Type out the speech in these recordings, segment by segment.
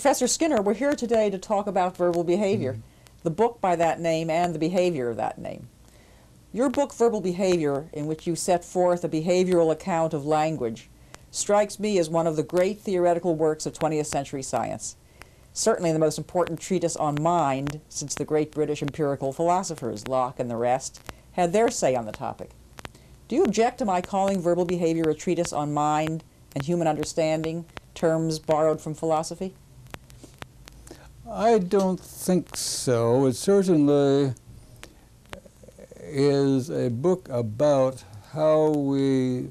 Professor Skinner, we're here today to talk about verbal behavior, the book by that name and the behavior of that name. Your book, Verbal Behavior, in which you set forth a behavioral account of language, strikes me as one of the great theoretical works of 20th century science. Certainly the most important treatise on mind since the great British empirical philosophers, Locke and the rest, had their say on the topic. Do you object to my calling verbal behavior a treatise on mind and human understanding, terms borrowed from philosophy? I don't think so. It certainly is a book about how we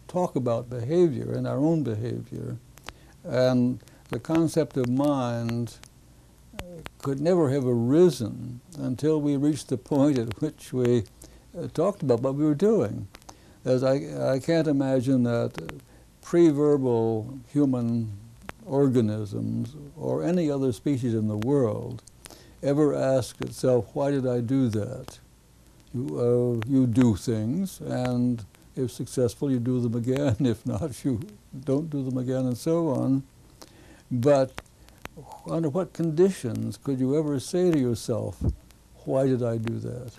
talk about behavior and our own behavior. And the concept of mind could never have arisen until we reached the point at which we talked about what we were doing. As I can't imagine that pre-verbal human organisms or any other species in the world ever asked itself, why did I do that? You do things, and if successful, you do them again. If not, you don't do them again, and so on. But under what conditions could you ever say to yourself, why did I do that?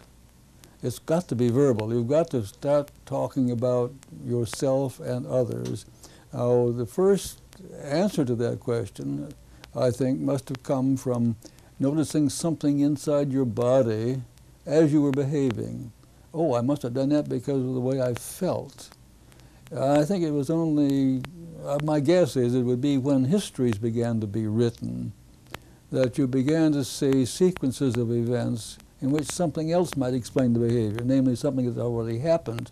It's got to be verbal. You've got to start talking about yourself and others. Now, the first answer to that question, I think, must have come from noticing something inside your body as you were behaving. Oh, I must have done that because of the way I felt. I think it was only, my guess is it would be when histories began to be written that you began to see sequences of events in which something else might explain the behavior, namely something that already happened.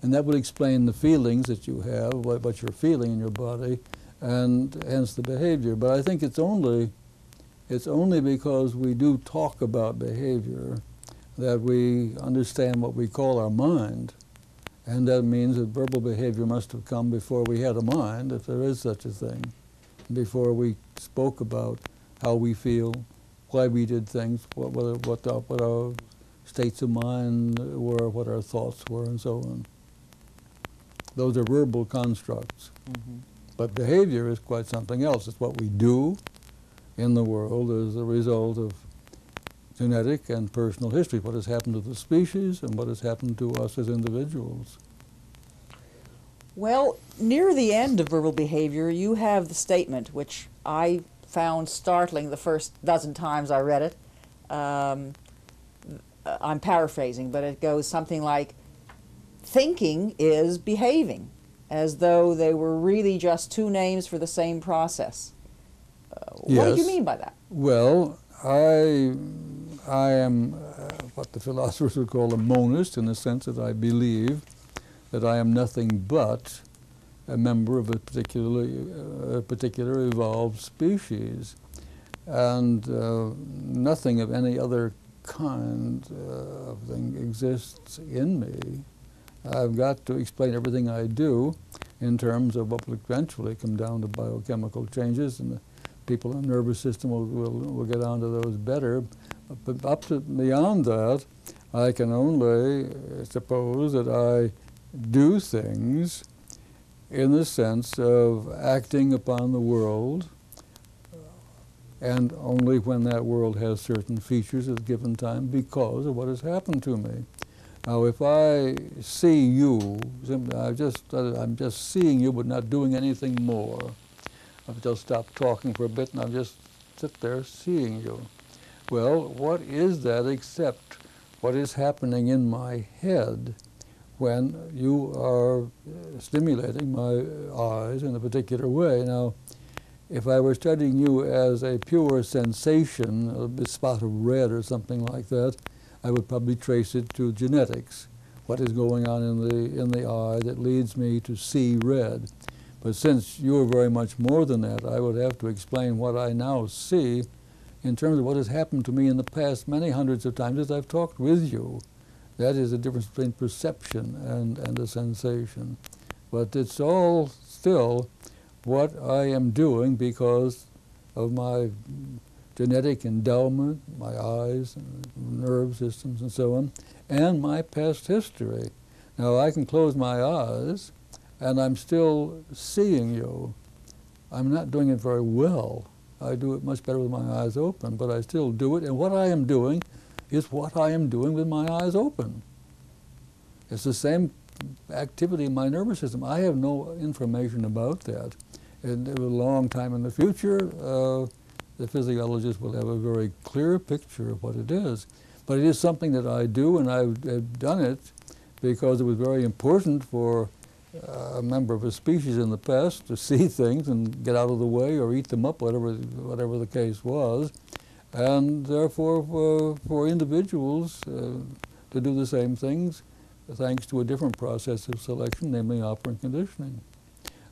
And that would explain the feelings that you have, what you're feeling in your body, and hence the behavior. But I think it's only because we do talk about behavior that we understand what we call our mind. And that means that verbal behavior must have come before we had a mind, if there is such a thing, before we spoke about how we feel, why we did things, what our states of mind were, what our thoughts were, and so on. Those are verbal constructs. Mm-hmm. But behavior is quite something else. It's what we do in the world as a result of genetic and personal history, what has happened to the species and what has happened to us as individuals. Well, near the end of verbal behavior, you have the statement, which I found startling the first dozen times I read it. I'm paraphrasing, but it goes something like, thinking is behaving, as though they were really just two names for the same process. Yes. What do you mean by that? Well, I am what the philosophers would call a monist, in the sense that I believe that I am nothing but a member of a particular evolved species, and nothing of any other kind of thing exists in me. I've got to explain everything I do in terms of what will eventually come down to biochemical changes, and the people in the nervous system will get on to those better. But up to beyond that, I can only suppose that I do things in the sense of acting upon the world, and only when that world has certain features at a given time because of what has happened to me. Now, if I see you, I'm just seeing you but not doing anything more. I've just stopped talking for a bit and I'll just sit there seeing you. Well, what is that except what is happening in my head when you are stimulating my eyes in a particular way? Now, if I were studying you as a pure sensation, a spot of red or something like that, I would probably trace it to genetics, what is going on in the eye that leads me to see red. But since you're very much more than that, I would have to explain what I now see in terms of what has happened to me in the past many hundreds of times as I've talked with you. That is the difference between perception and a sensation. But it's all still what I am doing because of my genetic endowment, my eyes, and nerve systems, and so on, and my past history. Now, I can close my eyes, and I'm still seeing you. I'm not doing it very well. I do it much better with my eyes open, but I still do it. And what I am doing is what I am doing with my eyes open. It's the same activity in my nervous system. I have no information about that. And a long time in the future, the physiologist will have a very clear picture of what it is. But it is something that I do, and I've done it because it was very important for a member of a species in the past to see things and get out of the way or eat them up, whatever the case was. And therefore, for individuals to do the same things, thanks to a different process of selection, namely operant conditioning.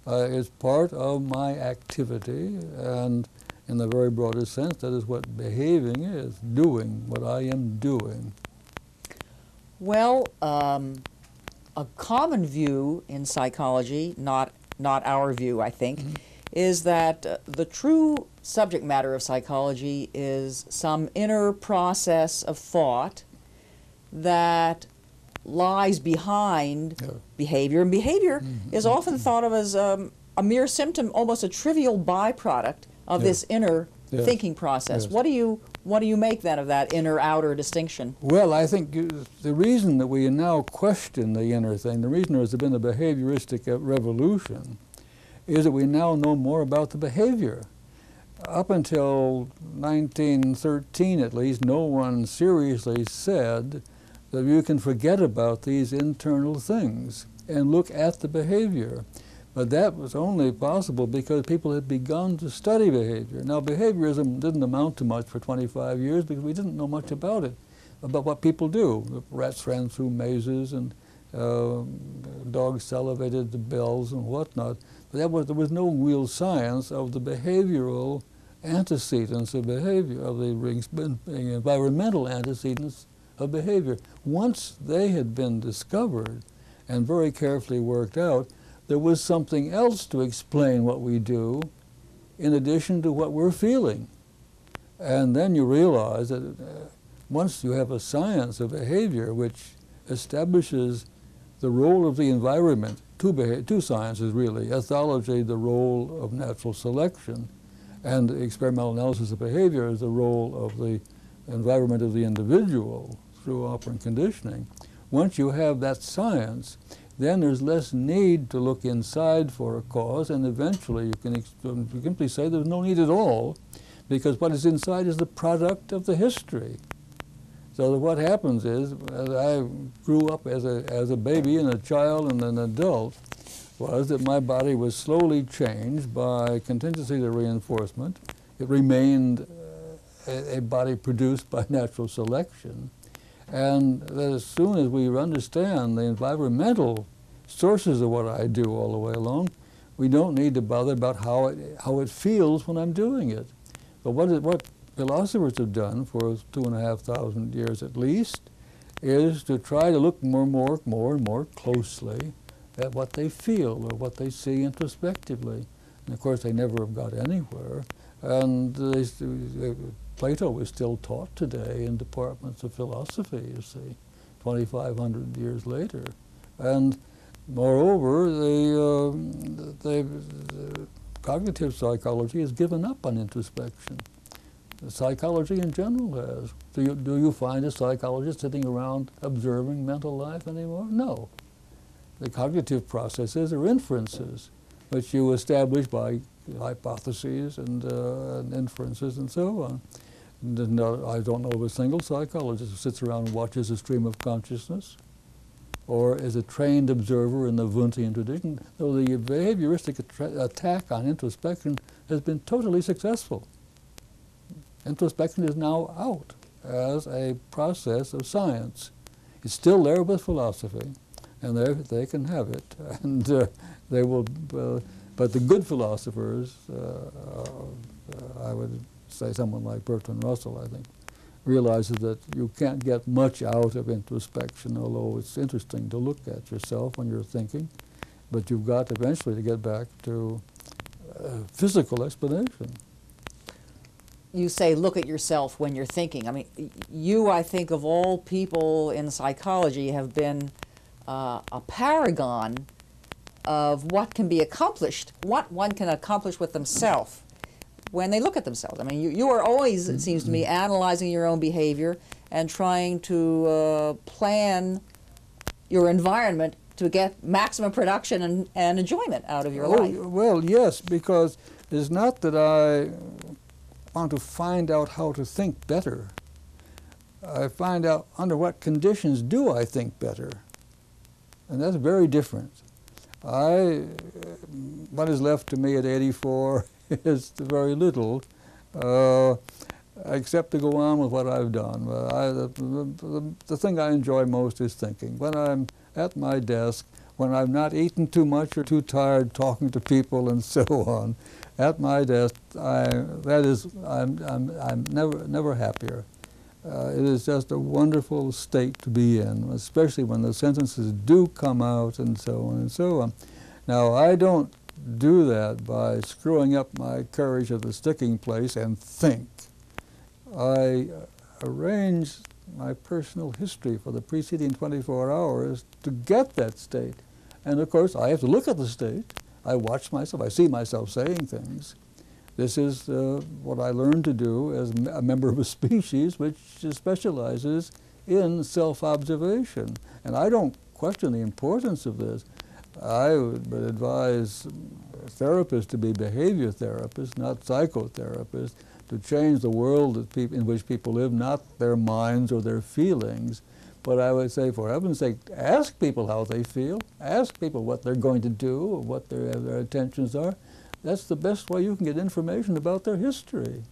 It's part of my activity, and in the very broadest sense, that is what behaving is, doing what I am doing. Well, a common view in psychology, not our view, I think, is that the true subject matter of psychology is some inner process of thought that lies behind behavior. And behavior is often thought of as a mere symptom, almost a trivial byproduct of this inner thinking process. What do you make then of that inner-outer distinction? Well, I think the reason that we now question the inner thing, the reason there's been a behavioristic revolution, is that we now know more about the behavior. Up until 1913, at least, no one seriously said that you can forget about these internal things and look at the behavior. But that was only possible because people had begun to study behavior. Now, behaviorism didn't amount to much for 25 years because we didn't know much about it, about what people do. The rats ran through mazes and dogs salivated the bells and whatnot. But there was no real science of the behavioral antecedents of behavior, of the environmental antecedents of behavior. Once they had been discovered and very carefully worked out, there was something else to explain what we do in addition to what we're feeling. And then you realize that once you have a science of behavior which establishes the role of the environment, two sciences really, ethology, the role of natural selection, and experimental analysis of behavior is the role of the environment of the individual through operant conditioning. Once you have that science, then there's less need to look inside for a cause, and eventually you can simply say there's no need at all, because what is inside is the product of the history. So that what happens is, as I grew up as a baby and a child and an adult, was that my body was slowly changed by contingency to reinforcement. It remained a body produced by natural selection. And that as soon as we understand the environmental sources of what I do all the way along, we don't need to bother about how it feels when I'm doing it. But what philosophers have done for 2,500 years at least is to try to look more and more closely at what they feel or what they see introspectively. And of course, they never have got anywhere. And Plato is still taught today in departments of philosophy, you see, 2,500 years later. And moreover, the cognitive psychology has given up on introspection. The psychology in general has. Do you find a psychologist sitting around observing mental life anymore? No. The cognitive processes are inferences, which you establish by hypotheses and inferences and so on. I don't know of a single psychologist who sits around and watches a stream of consciousness or is a trained observer in the Wundtian tradition, though the behavioristic attack on introspection has been totally successful. Introspection is now out as a process of science. It's still there with philosophy, and they can have it, and they will. But the good philosophers, I would say someone like Bertrand Russell, I think, realizes that you can't get much out of introspection, although it's interesting to look at yourself when you're thinking, but you've got eventually to get back to physical explanation. You say look at yourself when you're thinking. I mean, you, I think, of all people in psychology, have been a paragon of what can be accomplished, what one can accomplish with themselves when they look at themselves. I mean, you are always, it seems to me, analyzing your own behavior and trying to plan your environment to get maximum production and enjoyment out of your life. Well, yes, because it's not that I want to find out how to think better. I find out under what conditions do I think better. And that's very different. What is left to me at 84 is very little, except to go on with what I've done. The thing I enjoy most is thinking. When I'm at my desk, when I'm not eating too much or too tired talking to people and so on, at my desk, I'm never happier. It is just a wonderful state to be in, especially when the sentences do come out and so on and so on. Now, I don't do that by screwing up my courage at the sticking place and think. I arrange my personal history for the preceding 24 hours to get that state. And of course, I have to look at the state. I watch myself. I see myself saying things. This is what I learned to do as a member of a species which specializes in self-observation. And I don't question the importance of this. I would advise therapists to be behavior therapists, not psychotherapists, to change the world in which people live, not their minds or their feelings. But I would say, for heaven's sake, ask people how they feel. Ask people what they're going to do or what their intentions are. That's the best way you can get information about their history.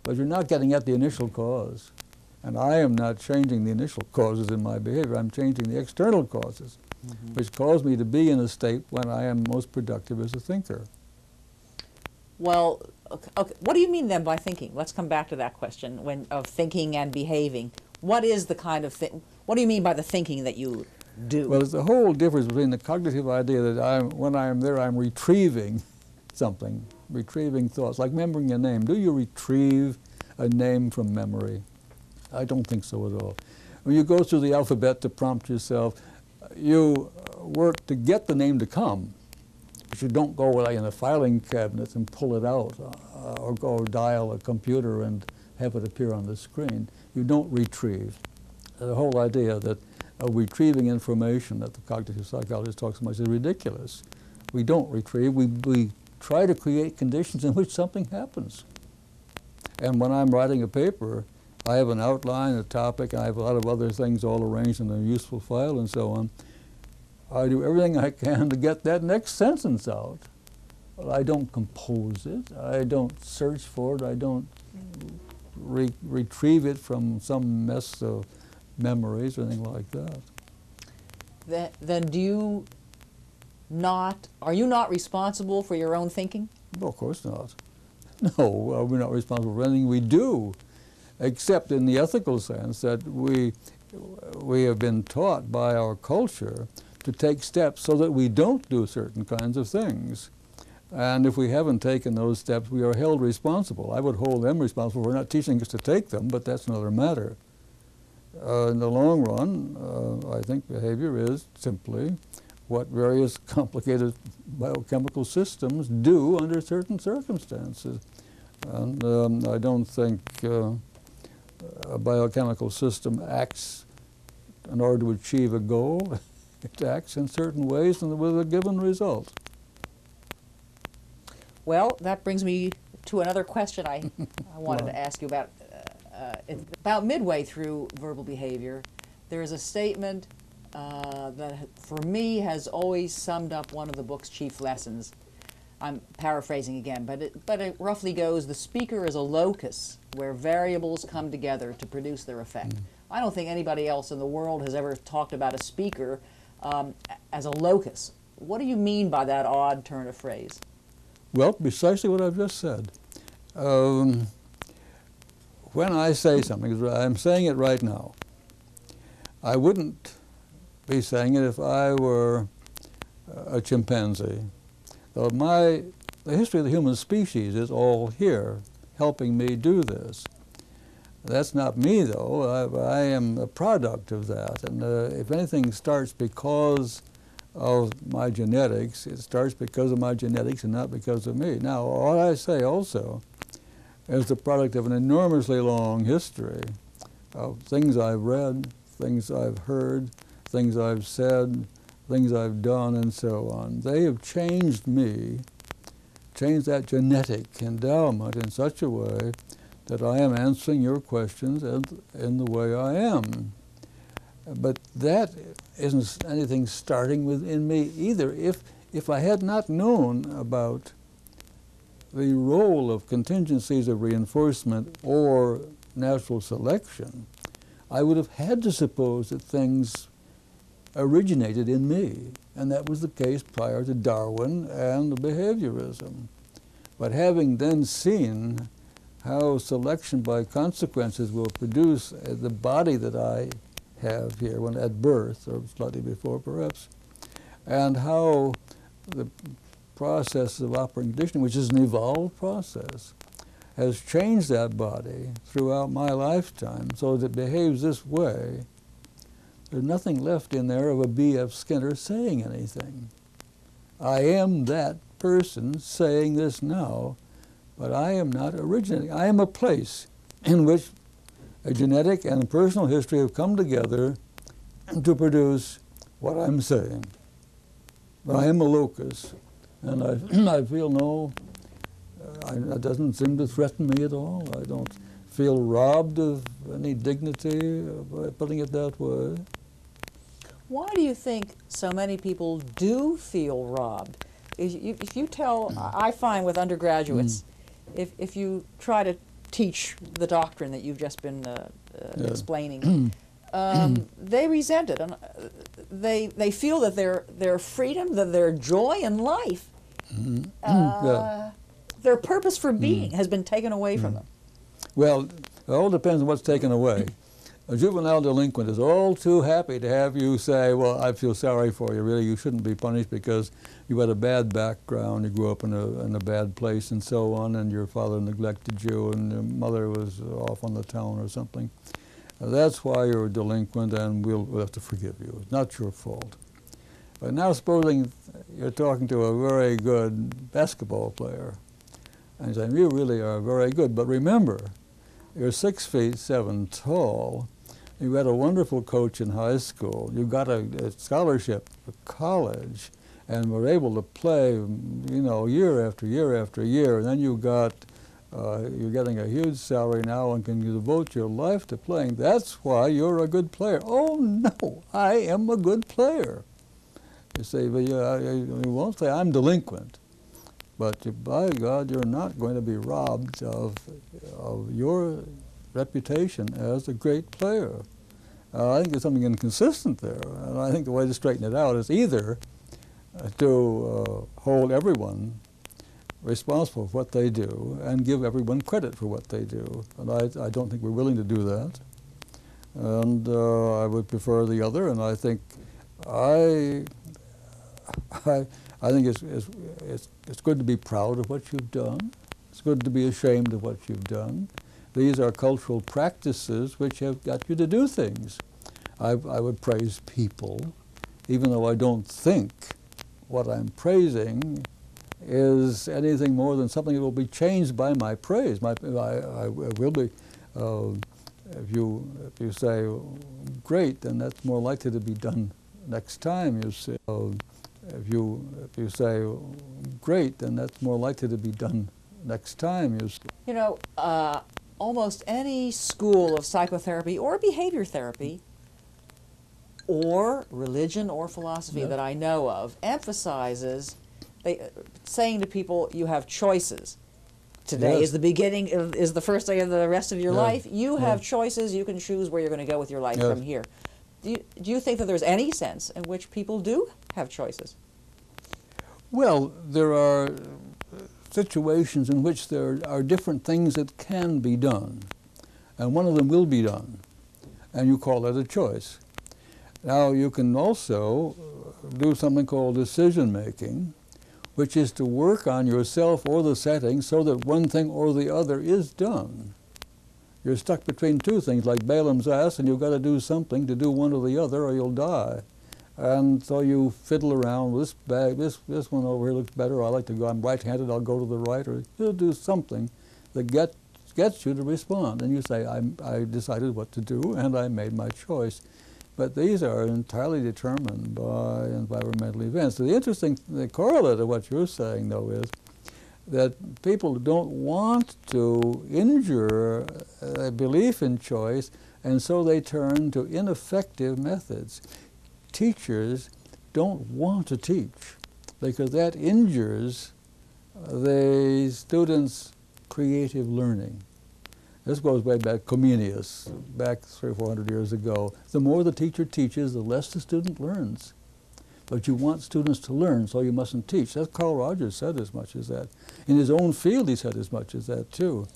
But you're not getting at the initial cause. And I am not changing the initial causes in my behavior. I'm changing the external causes, which cause me to be in a state when I am most productive as a thinker. Well, okay. What do you mean then by thinking? Let's come back to that question of thinking and behaving. What is the kind of thing? What do you mean by the thinking that you do? Well, there's a whole difference between the cognitive idea that when I'm there, I'm retrieving something, retrieving thoughts, like remembering a name. Do you retrieve a name from memory? I don't think so at all. When you go through the alphabet to prompt yourself, you work to get the name to come. But you don't go like in a filing cabinet and pull it out, or go dial a computer and have it appear on the screen. You don't retrieve. The whole idea that retrieving information that the cognitive psychologist talks about is ridiculous. We don't retrieve. We try to create conditions in which something happens. And when I'm writing a paper, I have an outline, a topic, and I have a lot of other things all arranged in a useful file and so on. I do everything I can to get that next sentence out. But I don't compose it. I don't search for it. I don't retrieve it from some mess of memories or anything like that. Then are you not responsible for your own thinking? Well, of course not. No, we're not responsible for anything we do, except in the ethical sense that we have been taught by our culture to take steps so that we don't do certain kinds of things. And if we haven't taken those steps, we are held responsible. I would hold them responsible for not teaching us to take them, but that's another matter. In the long run, I think behavior is simply what various complicated biochemical systems do under certain circumstances. And I don't think a biochemical system acts in order to achieve a goal. It acts in certain ways and with a given result. Well, that brings me to another question I wanted to ask you about. About midway through verbal behavior, there is a statement that for me has always summed up one of the book's chief lessons. I'm paraphrasing again, but it roughly goes, the speaker is a locus where variables come together to produce their effect. I don't think anybody else in the world has ever talked about a speaker as a locus. What do you mean by that odd turn of phrase? Well, precisely what I've just said. When I say something, I'm saying it right now. I wouldn't be saying it if I were a chimpanzee. The history of the human species is all here, helping me do this. That's not me, though. I am a product of that. And if anything starts because of my genetics. It starts because of my genetics and not because of me. Now, what I say also is the product of an enormously long history of things I've read, things I've heard, things I've said, things I've done, and so on. They have changed me, changed that genetic endowment in such a way that I am answering your questions in the way I am. But that isn't anything starting within me either. If I had not known about the role of contingencies of reinforcement or natural selection, I would have had to suppose that things originated in me, and that was the case prior to Darwin and behaviorism. But having then seen how selection by consequences will produce the body that I have here when at birth, or slightly before perhaps, and how the process of operant conditioning, which is an evolved process, has changed that body throughout my lifetime so that it behaves this way, there's nothing left in there of a B.F. Skinner saying anything. I am that person saying this now, but I am not originating. I am a place in which a genetic and a personal history have come together to produce what I'm saying. But I am a locus, and I feel no, it doesn't seem to threaten me at all. I don't feel robbed of any dignity by putting it that way. Why do you think so many people do feel robbed? If you tell, I find with undergraduates, if you try to teach the doctrine that you've just been explaining, they resent it, and they feel that their freedom, that their joy in life, their purpose for being has been taken away from them. Well, it all depends on what's taken away. A juvenile delinquent is all too happy to have you say, well, I feel sorry for you, really, you shouldn't be punished because you had a bad background, you grew up in a bad place and so on, and your father neglected you and your mother was off on the town or something. That's why you're a delinquent, and we'll have to forgive you. It's not your fault. But now supposing you're talking to a very good basketball player, and you're saying, you really are very good, but remember, you're 6'7" tall, you had a wonderful coach in high school, you got a scholarship for college, and were able to play, you know, year after year after year, and then you got you're getting a huge salary now and can devote your life to playing. That's why you're a good player. Oh, no, I am a good player. You say, well, you won't say I'm delinquent, but by God, you're not going to be robbed of your reputation as a great player. I think there's something inconsistent there, and I think the way to straighten it out is either to hold everyone responsible for what they do and give everyone credit for what they do. And I don't think we're willing to do that. And I would prefer the other, and I think I think it's good to be proud of what you've done. It's good to be ashamed of what you've done. These are cultural practices which have got you to do things. I would praise people, even though I don't think what I'm praising is anything more than something that will be changed by my praise. I will be, if you say great, then that's more likely to be done next time. You say, if you say great, then that's more likely to be done next time. You know, almost any school of psychotherapy or behavior therapy or religion or philosophy that I know of emphasizes saying to people, you have choices. Today is the beginning, is the first day of the rest of your life. You have choices. You can choose where you're going to go with your life from here. Do you think that there's any sense in which people do have choices? Well, there are situations in which there are different things that can be done, and one of them will be done, and you call that a choice. Now, you can also do something called decision-making, which is to work on yourself or the setting so that one thing or the other is done. You're stuck between two things, like Balaam's ass, and you've got to do something to do one or the other, or you'll die. And so you fiddle around with this bag, this one over here looks better, I like to go, I'm right-handed, I'll go to the right, or you'll do something that gets you to respond. And you say, I decided what to do and I made my choice. But these are entirely determined by environmental events. So the correlate of what you're saying, though, is that people don't want to injure a belief in choice, and so they turn to ineffective methods. Teachers don't want to teach because that injures the students' creative learning. This goes way back, Comenius, back 300 or 400 years ago. The more the teacher teaches, the less the student learns. But you want students to learn, so you mustn't teach. That's Carl Rogers said as much as that. In his own field, he said as much as that, too.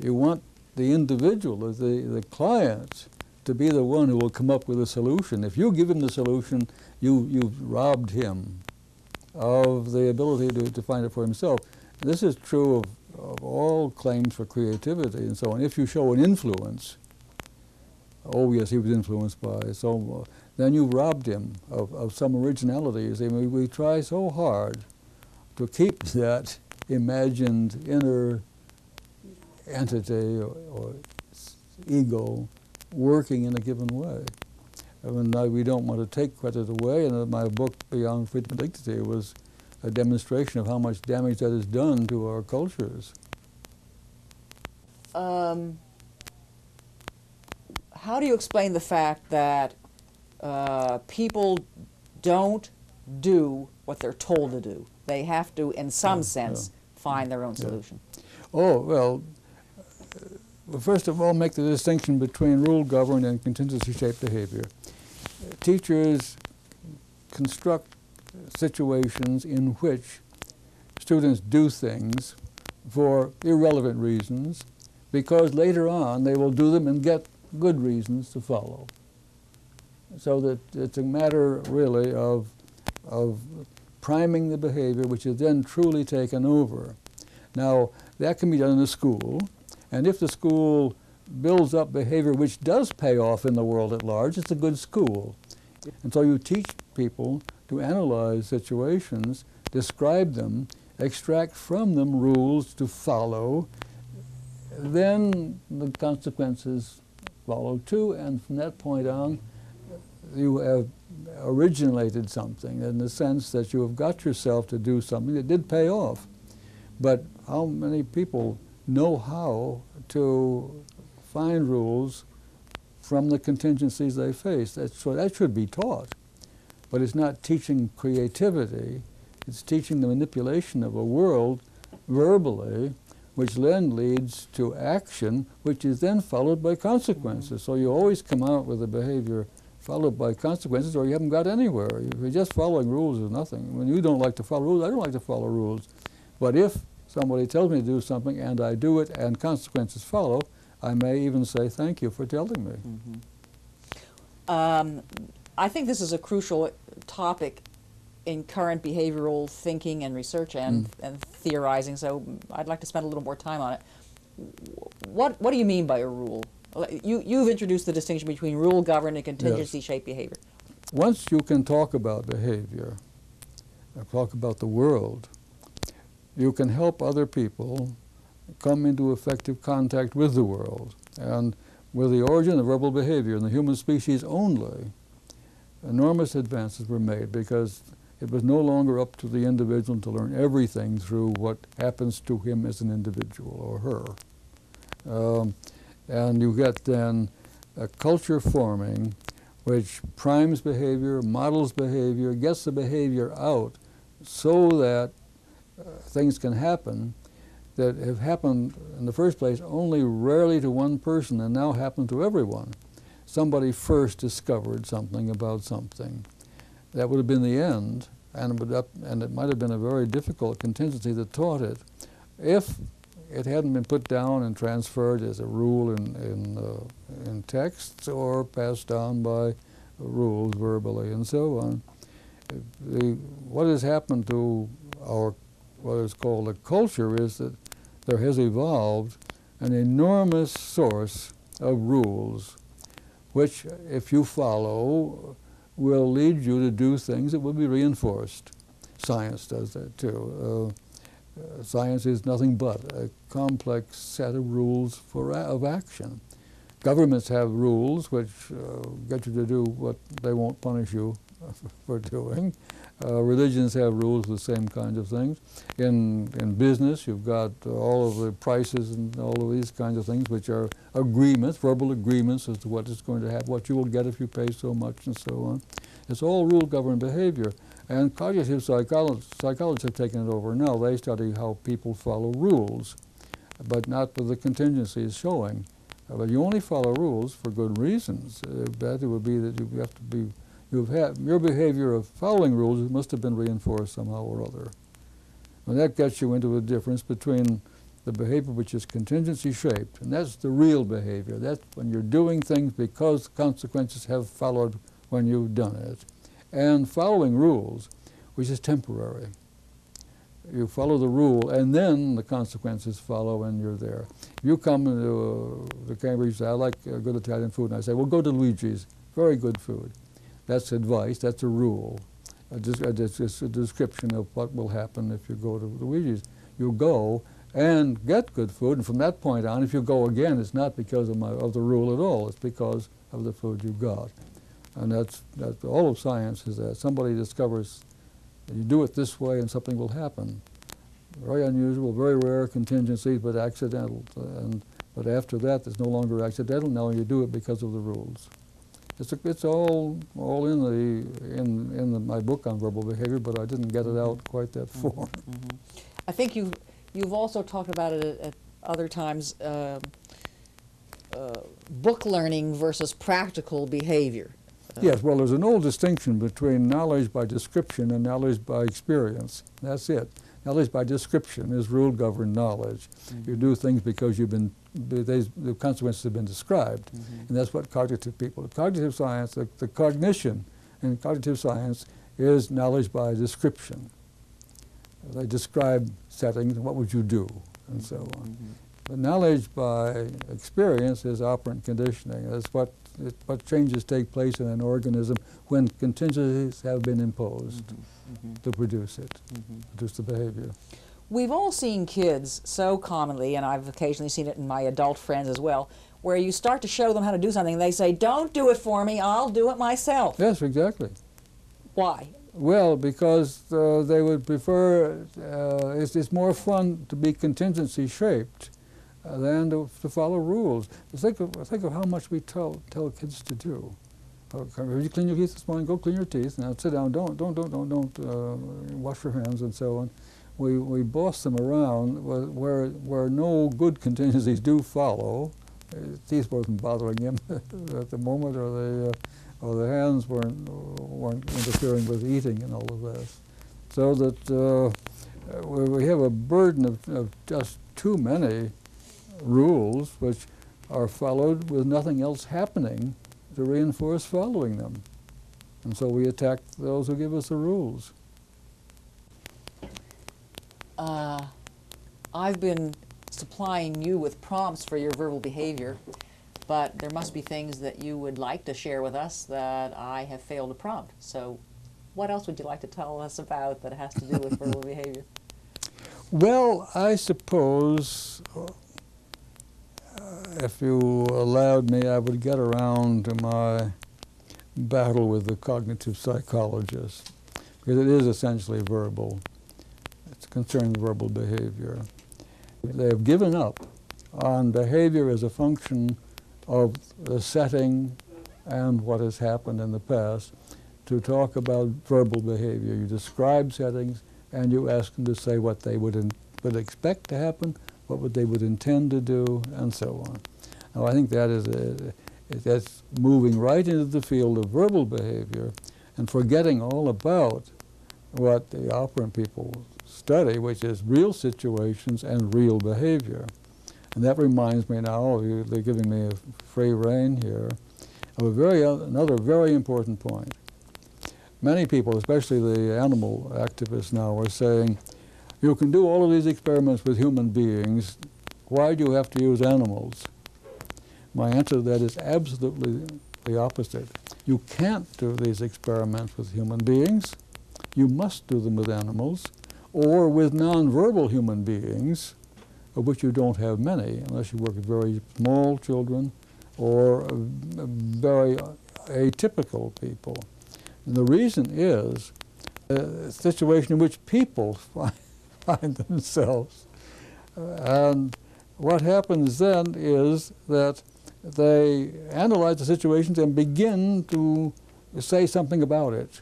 You want the individual, the client, to be the one who will come up with a solution. If you give him the solution, you've robbed him of the ability to find it for himself. This is true of all claims for creativity and so on. If you show an influence, oh yes, he was influenced by so, then you've robbed him of some originality. You see, we try so hard to keep that imagined inner entity or ego working in a given way. I mean, we don't want to take credit away, and my book, Beyond Freedom and Dignity, was a demonstration of how much damage that has done to our cultures. How do you explain the fact that people don't do what they're told to do? They have to, in some sense, find their own solution. Oh, well, first of all, make the distinction between rule-governed and contingency-shaped behavior. Teachers construct situations in which students do things for irrelevant reasons because later on they will do them and get good reasons to follow. So that it's a matter really of priming the behavior which is then truly taken over. Now, that can be done in a school, and if the school builds up behavior which does pay off in the world at large, it's a good school. And so you teach people to analyze situations, describe them, extract from them rules to follow, then the consequences follow too, and from that point on, you have originated something in the sense that you have got yourself to do something that did pay off. But how many people know how to find rules from the contingencies they face? So that should be taught. But it's not teaching creativity, it's teaching the manipulation of a world verbally, which then leads to action, which is then followed by consequences. So you always come out with a behavior followed by consequences, or you haven't got anywhere. If you're just following rules is nothing. When you don't like to follow rules, I don't like to follow rules. But if somebody tells me to do something and I do it and consequences follow, I may even say thank you for telling me. I think this is a crucial topic in current behavioral thinking and research and theorizing, so I'd like to spend a little more time on it. What do you mean by a rule? You've introduced the distinction between rule-governed and contingency-shaped behavior. Once you can talk about behavior, or talk about the world, you can help other people come into effective contact with the world. And with the origin of verbal behavior in the human species only, enormous advances were made because it was no longer up to the individual to learn everything through what happens to him as an individual or her. And you get then a culture forming which primes behavior, models behavior, gets the behavior out so that things can happen that have happened in the first place only rarely to one person and now happen to everyone. Somebody first discovered something about something. That would have been the end, and it might have been a very difficult contingency that taught it. If it hadn't been put down and transferred as a rule in texts or passed down by rules verbally and so on, what has happened to our what is called a culture is that there has evolved an enormous source of rules which, if you follow, will lead you to do things that will be reinforced. Science does that too. Science is nothing but a complex set of rules of action. Governments have rules which get you to do what they won't punish you for doing. Religions have rules of the same kinds of things. In business, you've got all of the prices and all of these kinds of things, which are agreements, verbal agreements as to what is going to happen, what you will get if you pay so much, and so on. It's all rule-governed behavior. And cognitive psychologists have taken it over now. They study how people follow rules, but not with the contingencies showing. But you only follow rules for good reasons. That would be that you have to be, your behavior of following rules must have been reinforced somehow or other. And that gets you into a difference between the behavior which is contingency shaped, and that's the real behavior. That's when you're doing things because consequences have followed when you've done it. And following rules, which is temporary. You follow the rule, and then the consequences follow when you're there. If you come to Cambridge, say, I like good Italian food, and I say, well, go to Luigi's, very good food. That's advice, that's a rule. It's a description of what will happen if you go to Luigi's. You go and get good food, and from that point on, if you go again, it's not because of the rule at all, it's because of the food you got. And that's all of science is that somebody discovers that you do it this way and something will happen. Very unusual, very rare contingencies, but accidental. But after that, it's no longer accidental. Now you do it because of the rules. It's all in my book on verbal behavior, but I didn't get it out quite that far. Mm-hmm. I think you've also talked about it at other times. Book learning versus practical behavior. Yes, well, there's an old distinction between knowledge by description and knowledge by experience. That's it. Knowledge by description is rule-governed knowledge. Mm-hmm. You do things because the consequences have been described, mm-hmm. and that's what cognitive science, the cognition in cognitive science is knowledge by description. They describe settings, what would you do, and so on. Mm-hmm. But knowledge by experience is operant conditioning. That's what changes take place in an organism when contingencies have been imposed mm-hmm. to produce it, mm-hmm. produce the behavior. We've all seen kids so commonly, and I've occasionally seen it in my adult friends as well, where you start to show them how to do something, and they say, don't do it for me, I'll do it myself. Yes, exactly. Why? Well, because they would prefer, it's more fun to be contingency shaped than to follow rules. Think of how much we tell kids to do. If you clean your teeth this morning, go clean your teeth. Now sit down. Don't wash your hands and so on. We boss them around where no good contingencies do follow. Teeth wasn't bothering him at the moment, or the hands weren't interfering with eating and all of this. So that we have a burden of just too many rules which are followed with nothing else happening to reinforce following them. And so we attack those who give us the rules. I've been supplying you with prompts for your verbal behavior, but there must be things that you would like to share with us that I have failed to prompt. So what else would you like to tell us about that has to do with verbal behavior? Well, I suppose if you allowed me, I would get around to my battle with the cognitive psychologist, because it is essentially verbal. It's concerning verbal behavior. They have given up on behavior as a function of the setting and what has happened in the past to talk about verbal behavior. You describe settings and you ask them to say what they would expect to happen, what they would intend to do, and so on. Now, I think that's moving right into the field of verbal behavior and forgetting all about what the operant people study, which is real situations and real behavior. And that reminds me now, they're giving me a free rein here, of another very important point. Many people, especially the animal activists now, are saying, you can do all of these experiments with human beings, why do you have to use animals? My answer to that is absolutely the opposite. You can't do these experiments with human beings. You must do them with animals or with nonverbal human beings, of which you don't have many, unless you work with very small children or very atypical people. And the reason is a situation in which people find themselves. And what happens then is that they analyze the situations and begin to say something about it.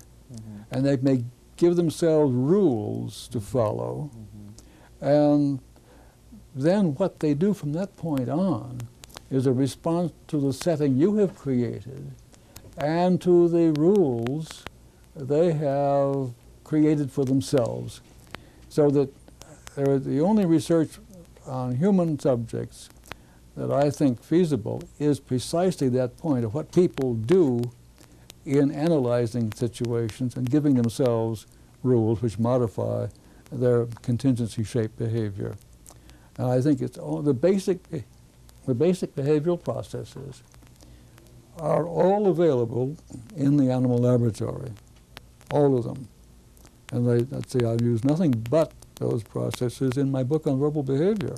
And they may give themselves rules to follow. And then what they do from that point on is a response to the setting you have created and to the rules they have created for themselves. So that the only research on human subjects that I think feasible is precisely that point of what people do in analyzing situations and giving themselves rules which modify their contingency-shaped behavior. And I think it's all the basic behavioral processes are all available in the animal laboratory, all of them. And let's say I've used nothing but those processes in my book on verbal behavior.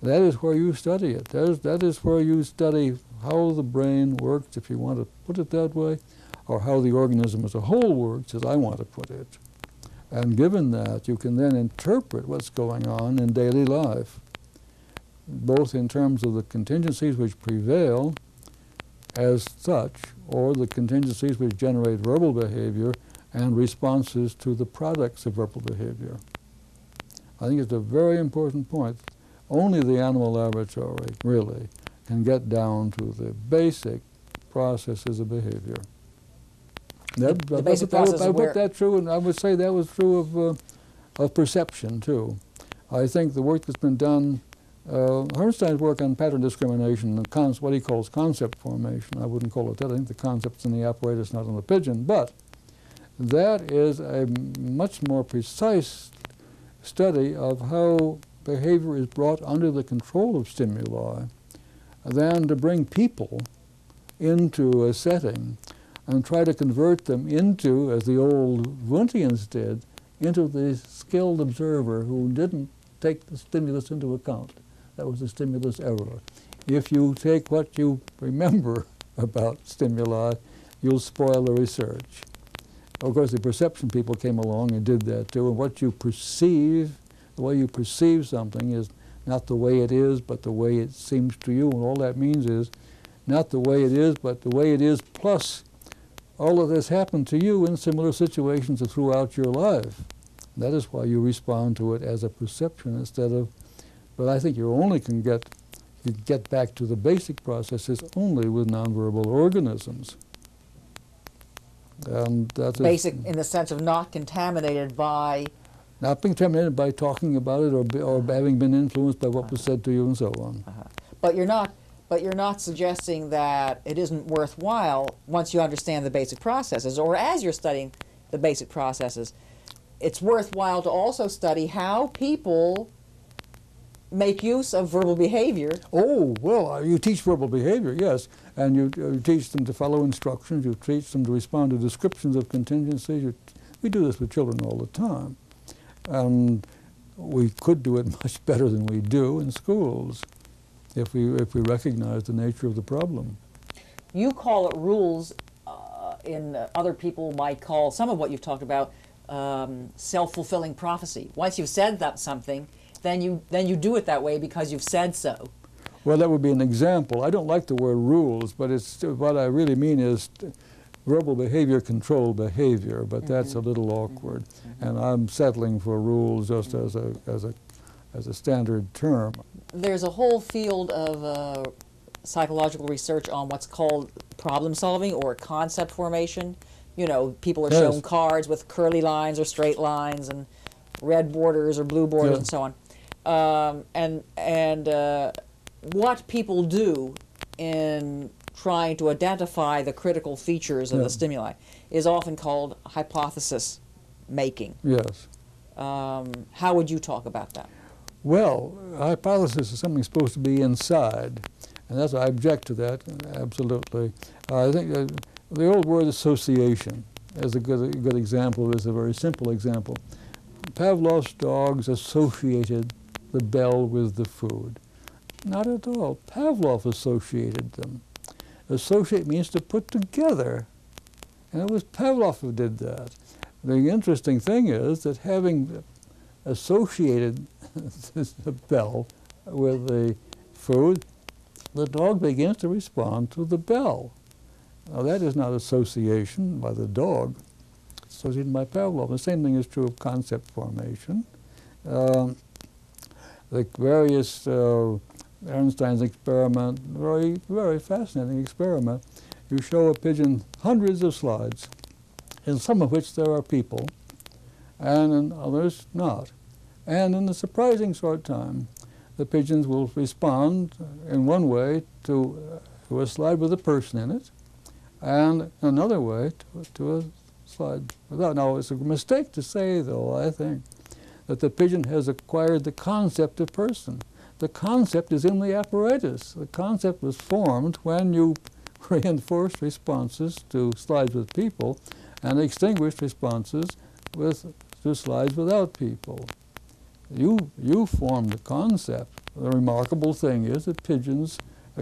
That is where you study it. That is where you study how the brain works, if you want to put it that way, or how the organism as a whole works, as I want to put it. And given that, you can then interpret what's going on in daily life, both in terms of the contingencies which prevail as such, or the contingencies which generate verbal behavior and responses to the products of verbal behavior. I think it's a very important point. Only the animal laboratory, really, can get down to the basic processes of behavior. The basic process I put that true, and I would say that was true of perception, too. I think the work that's been done, Herrnstein's work on pattern discrimination, and what he calls concept formation, I wouldn't call it that. I think the concept's in the apparatus, not in the pigeon. But that is a much more precise study of how behavior is brought under the control of stimuli than to bring people into a setting and try to convert them into, as the old Wundtians did, into the skilled observer who didn't take the stimulus into account. That was a stimulus error. If you take what you remember about stimuli, you'll spoil the research. Of course, the perception people came along and did that too, and what you perceive, the way you perceive something is not the way it is, but the way it seems to you, and all that means is not the way it is, but the way it is plus all of this happened to you in similar situations throughout your life. That is why you respond to it as a perception instead of, but I think you only can get back to the basic processes only with nonverbal organisms. And that's basic in the sense of not contaminated by... Not being contaminated by talking about it or having been influenced by what was said to you and so on. But you're not suggesting that it isn't worthwhile once you understand the basic processes, or as you're studying the basic processes, it's worthwhile to also study how people make use of verbal behavior. Oh, well, you teach verbal behavior, yes, and you teach them to follow instructions, you teach them to respond to descriptions of contingencies. We do this with children all the time. And we could do it much better than we do in schools if we recognize the nature of the problem. You call it rules, other people might call some of what you've talked about self-fulfilling prophecy. Once you've said that something, then you do it that way because you've said so. Well, that would be an example. I don't like the word rules, but what I really mean is verbal behavior controlled behavior, but that's a little awkward. And I'm settling for rules just as a standard term. There's a whole field of psychological research on what's called problem solving or concept formation. You know, people are shown cards with curly lines or straight lines and red borders or blue borders and so on. What people do in trying to identify the critical features of the stimuli is often called hypothesis making. Yes. How would you talk about that? Well, a hypothesis is something supposed to be inside, and I object to that, absolutely. I think The old word association is a good example. Is a very simple example. Pavlov's dogs associated the bell with the food. Not at all. Pavlov associated them. Associate means to put together. And it was Pavlov who did that. The interesting thing is that having associated the bell with the food, the dog begins to respond to the bell. Now that is not association by the dog, it's associated by Pavlov. The same thing is true of concept formation. The various Ernstein's experiment, very fascinating experiment. You show a pigeon hundreds of slides, in some of which there are people, and in others not. And in a surprising short time, the pigeons will respond in one way to a slide with a person in it, and another way to a slide without. Now, it's a mistake to say, though, I think, that the pigeon has acquired the concept of person. The concept is in the apparatus. The concept was formed when you reinforced responses to slides with people and extinguished responses to slides without people. You formed the concept. The remarkable thing is that pigeons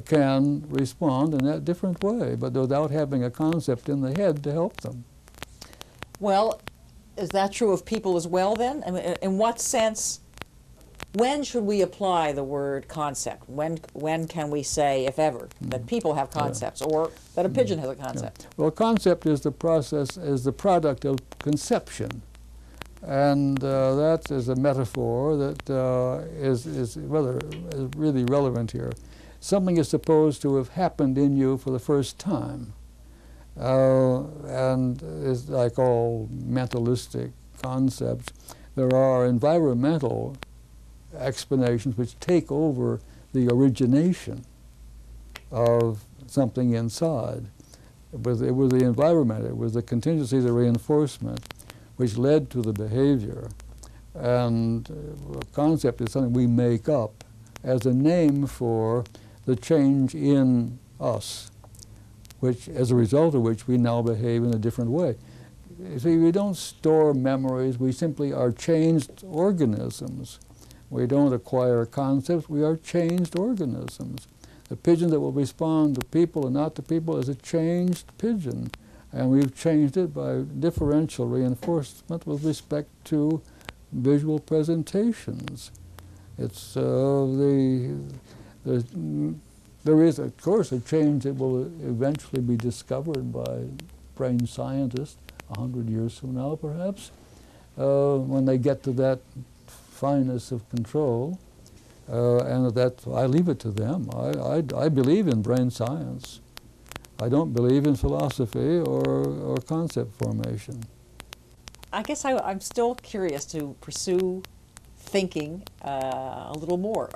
can respond in that different way, but without having a concept in the head to help them. Well, is that true of people as well then? I mean, in what sense, when should we apply the word concept? When can we say, if ever, that people have concepts or that a pigeon has a concept? Yeah. Well, concept is the process, is the product of conception. And that is a metaphor that is really relevant here. Something is supposed to have happened in you for the first time. And it's like all mentalistic concepts. There are environmental explanations which take over the origination of something inside. It was the environment, it was the contingencies of reinforcement which led to the behavior. And a concept is something we make up as a name for the change in us, which, as a result of which we now behave in a different way. You see, we don't store memories, we simply are changed organisms. We don't acquire concepts, we are changed organisms. The pigeon that will respond to people and not to people is a changed pigeon. And we've changed it by differential reinforcement with respect to visual presentations. It's there is, of course, a change that will eventually be discovered by brain scientists 100 years from now, perhaps, when they get to that fineness of control. And that I leave it to them. I believe in brain science. I don't believe in philosophy or concept formation. I guess I'm still curious to pursue thinking a little more.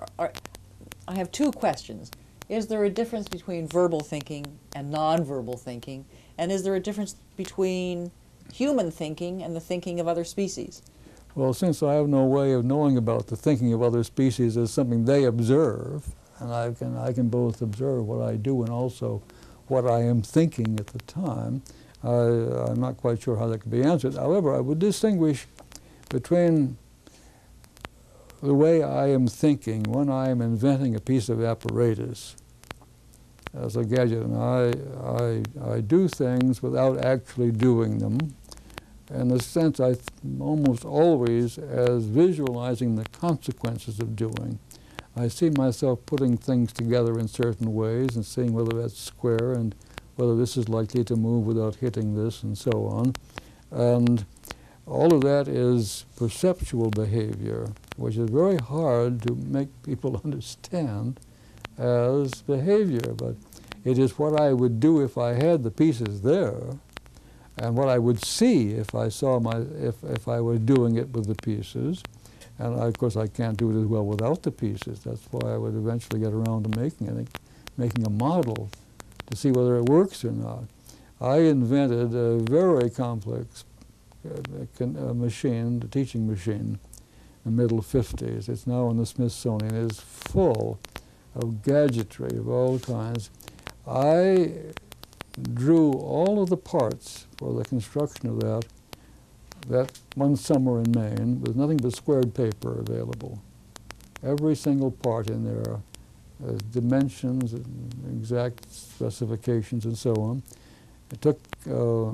I have two questions. Is there a difference between verbal thinking and nonverbal thinking? And is there a difference between human thinking and the thinking of other species? Well, since I have no way of knowing about the thinking of other species as something they observe, and I can both observe what I do and also what I am thinking at the time, I'm not quite sure how that could be answered. However, I would distinguish between the way I am thinking when I am inventing a piece of apparatus as a gadget, and I do things without actually doing them. In a sense, I almost always as visualizing the consequences of doing. I see myself putting things together in certain ways and seeing whether that's square and whether this is likely to move without hitting this and so on. And all of that is perceptual behavior, which is very hard to make people understand as behavior. But it is what I would do if I had the pieces there, and what I would see if I saw if I were doing it with the pieces. And of course, I can't do it as well without the pieces. That's why I would eventually get around to making a model to see whether it works or not. I invented a very complex machine, the teaching machine, in the middle 50s. It's now in the Smithsonian. It is full of gadgetry of all kinds. I drew all of the parts for the construction of that one summer in Maine with nothing but squared paper available. Every single part in there, dimensions, exact specifications, and so on. It took a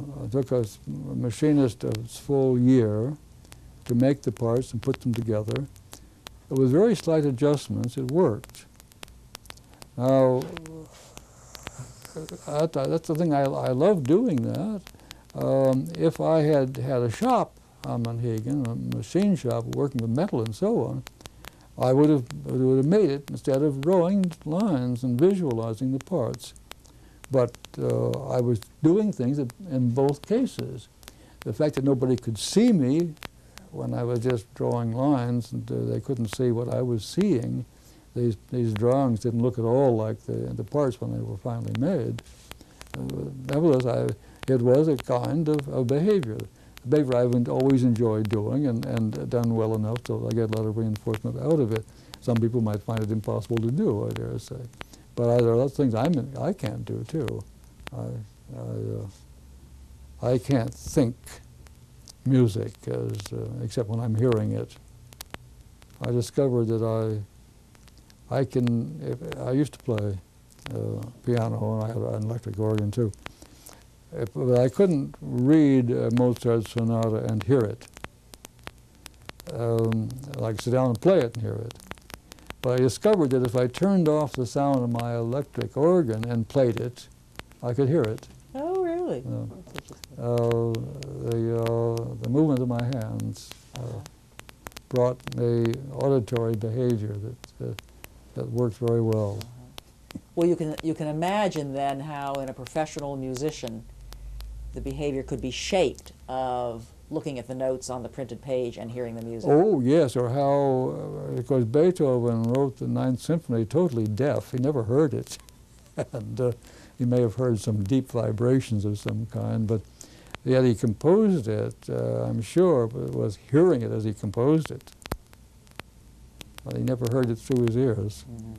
machinist a full year to make the parts and put them together. With very slight adjustments, it worked. Now, that's the thing, I love doing that. If I had had a shop on Monhegan, a machine shop working with metal and so on, I would have made it instead of drawing lines and visualizing the parts. But I was doing things in both cases. The fact that nobody could see me when I was just drawing lines and they couldn't see what I was seeing, these drawings didn't look at all like the parts when they were finally made. Nevertheless, it was a kind of behavior. Behavior I've always enjoyed doing and done well enough so I get a lot of reinforcement out of it. Some people might find it impossible to do, I dare say. But there are lots of things I can't do too. I can't think music except when I'm hearing it. I discovered that I used to play piano and I had an electric organ too. But I couldn't read Mozart's sonata and hear it. Like sit down and play it and hear it. But I discovered that if I turned off the sound of my electric organ and played it, I could hear it. Oh, really? The movement of my hands brought me auditory behavior that worked very well. Well, you can imagine then how in a professional musician the behavior could be shaped of looking at the notes on the printed page and hearing the music. Oh, yes, or how, because Beethoven wrote the Ninth Symphony totally deaf. He never heard it. And he may have heard some deep vibrations of some kind, but yet he composed it, I'm sure, but it was hearing it as he composed it. But he never heard it through his ears. Mm-hmm.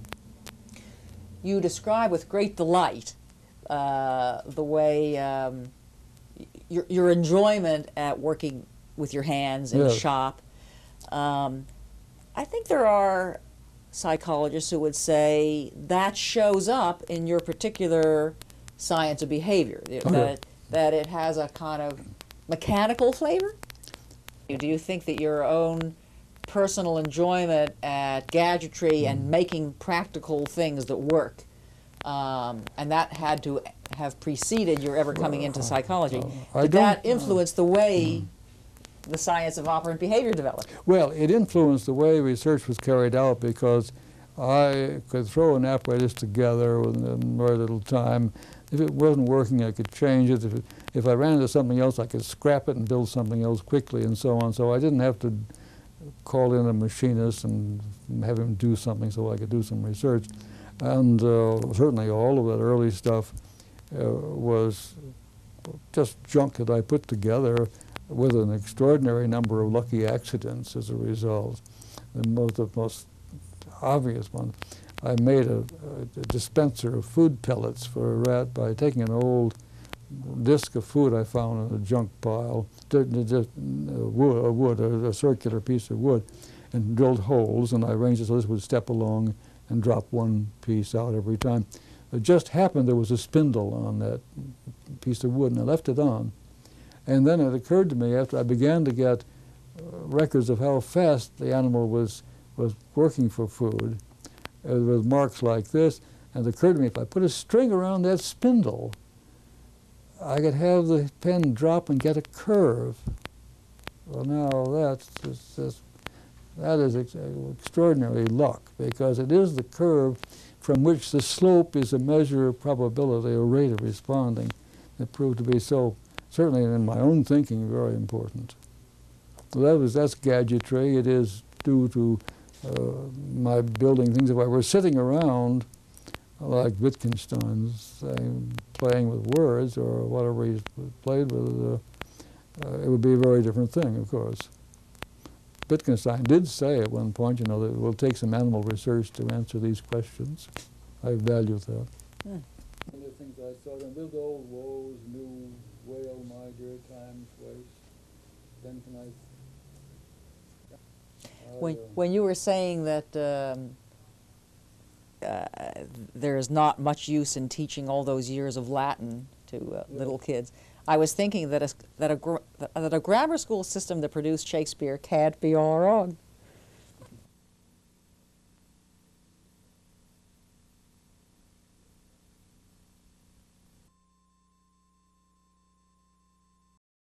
You describe with great delight the way your enjoyment at working with your hands in a shop. I think there are psychologists who would say that shows up in your particular science of behavior, that it has a kind of mechanical flavor. Do you think that your own personal enjoyment at gadgetry and making practical things that work, and that had to have preceded your ever coming into psychology, did that influence the way the science of operant behavior developed? Well, it influenced the way research was carried out because I could throw an apparatus together within very little time. If it wasn't working, I could change it. If I ran into something else, I could scrap it and build something else quickly and so on. So I didn't have to call in a machinist and have him do something so I could do some research. And certainly all of that early stuff was just junk that I put together with an extraordinary number of lucky accidents as a result. The most obvious one, I made a dispenser of food pellets for a rat by taking an old disc of food I found in a junk pile, a circular piece of wood, and drilled holes, and I arranged it so this would step along and drop one piece out every time. It just happened there was a spindle on that piece of wood, and I left it on. And then it occurred to me after I began to get records of how fast the animal was working for food, with marks like this, and it occurred to me if I put a string around that spindle, I could have the pen drop and get a curve. Well, now that is extraordinary luck, because it is the curve from which the slope is a measure of probability or rate of responding. It proved to be so, certainly in my own thinking, very important. So that's gadgetry. It is due to my building things. If I were sitting around, like Wittgenstein's, playing with words or whatever he played with, it would be a very different thing, of course. Wittgenstein did say at one point, you know, that it will take some animal research to answer these questions. I value that. things I saw. And build old woes, new whale, my dear time's waste. Then can I... When you were saying that there is not much use in teaching all those years of Latin to little kids, I was thinking that a grammar school system that produced Shakespeare can't be all wrong.